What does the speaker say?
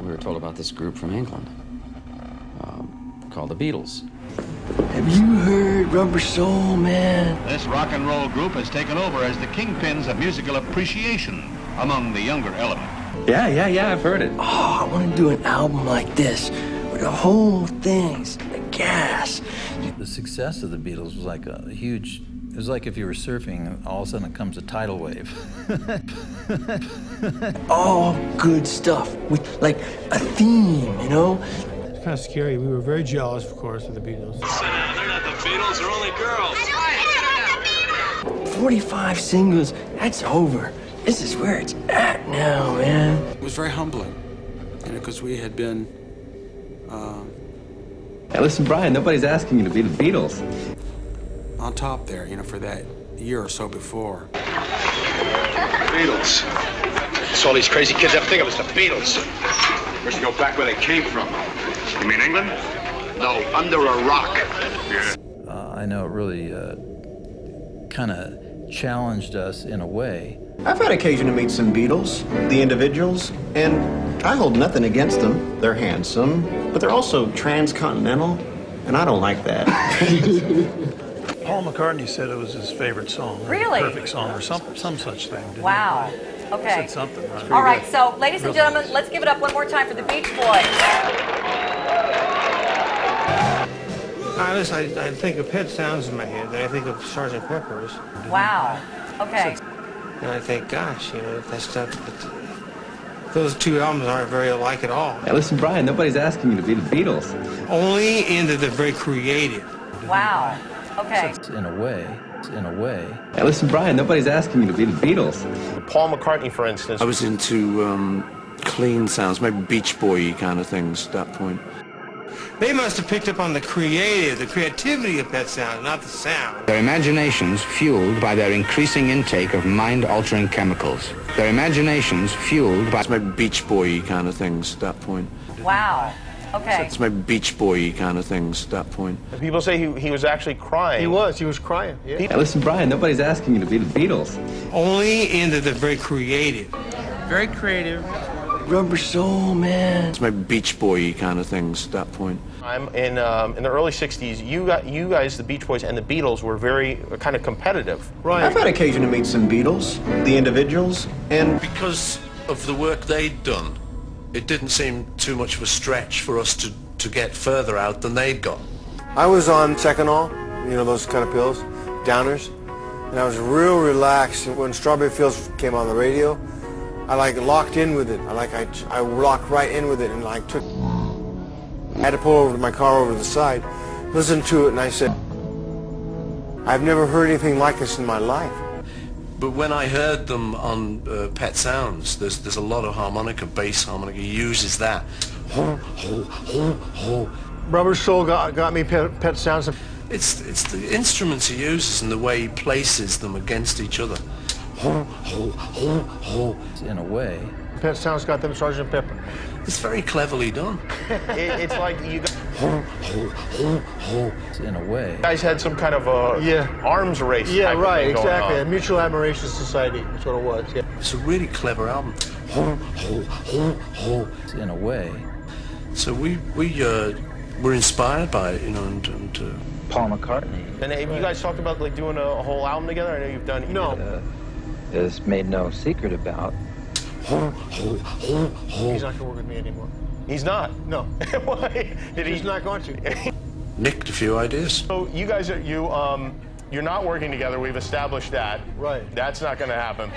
we were told about this group from England called the Beatles. Have you heard Rubber Soul, man? This rock and roll group has taken over as the kingpins of musical appreciation among the younger element. Yeah, I've heard it. Oh, I want to do an album like this, where the whole thing's the gas. The success of the Beatles was like a huge, it was like if you were surfing and all of a sudden it comes a tidal wave. All good stuff, with like a theme, you know? It's kind of scary. We were very jealous, of course, of the Beatles. They're not the Beatles, they're only girls. 45 singles, that's over. This is where it's at now, man. It was very humbling, because we had been... Hey, listen, Brian, nobody's asking you to be the Beatles. on top there, for that year or so before. Beatles. That's all these crazy kids ever think of is the Beatles. First, go back where they came from. You mean England? No, under a rock. Yeah. I know it really kind of challenged us in a way. I've had occasion to meet some Beatles, the individuals, and I hold nothing against them. They're handsome, but they're also transcontinental, and I don't like that. Paul McCartney said it was his favorite song. Really? Perfect song, or some such thing. Didn't wow. He? Okay. Said something, right? All right, so ladies and gentlemen, let's give it up one more time for the Beach Boys. I think of Pet Sounds in my head, then I think of Sgt. Pepper's. Wow. Okay. And I think, gosh, that's stuff. Those two albums aren't very alike at all. Hey, listen, Brian, nobody's asking you to be the Beatles. Only in that they're very creative. Wow. Okay. In a way. Hey, listen, Brian, nobody's asking you to be the Beatles. Paul McCartney, for instance. I was into clean sounds, maybe Beach Boy kind of things at that point. They must have picked up on the creativity of Pet Sounds, not the sound. Their imaginations fueled by their increasing intake of mind-altering chemicals. Their imaginations fueled by... Maybe Beach Boy kind of things at that point. Wow. Okay. It's maybe Beach Boy kind of things at that point. People say he was actually crying. He was crying. Yeah. Hey, listen, Brian, nobody's asking you to be the Beatles. Only in that they're very creative. Very creative. Rubber Soul, man. It's maybe Beach Boy kind of things at that point. I'm in the early '60s. You guys, the Beach Boys and the Beatles, were very kind of competitive. Right. I've had occasion to meet some Beatles, the individuals, and because of the work they'd done, it didn't seem too much of a stretch for us to get further out than they'd got. I was on Seconal, those kind of pills, downers, and I was real relaxed. When Strawberry Fields came on the radio, I locked in with it. I locked right in with it and I had to pull over my car over to the side, listen to it, and I said, I've never heard anything like this in my life. But when I heard them on Pet Sounds, there's a lot of harmonica, bass harmonica. He uses that. Rubber Soul got me Pet Sounds. It's the instruments he uses and the way he places them against each other. In a way. Pet Sounds got them Sgt. Pepper. It's very cleverly done. It's like you In a way. guys had some kind of a arms race. Yeah, type right, of thing going exactly. on. A mutual admiration society. That's what it was. Yeah. It's a really clever album. In a way. So we were inspired by it, and Paul McCartney. And have you guys talked about doing a whole album together? I know you've done. Is made no secret about. He's not going to work with me anymore. He's not. No. Why? He's not going to. nicked a few ideas. So you guys you're not working together. We've established that. Right. That's not going to happen.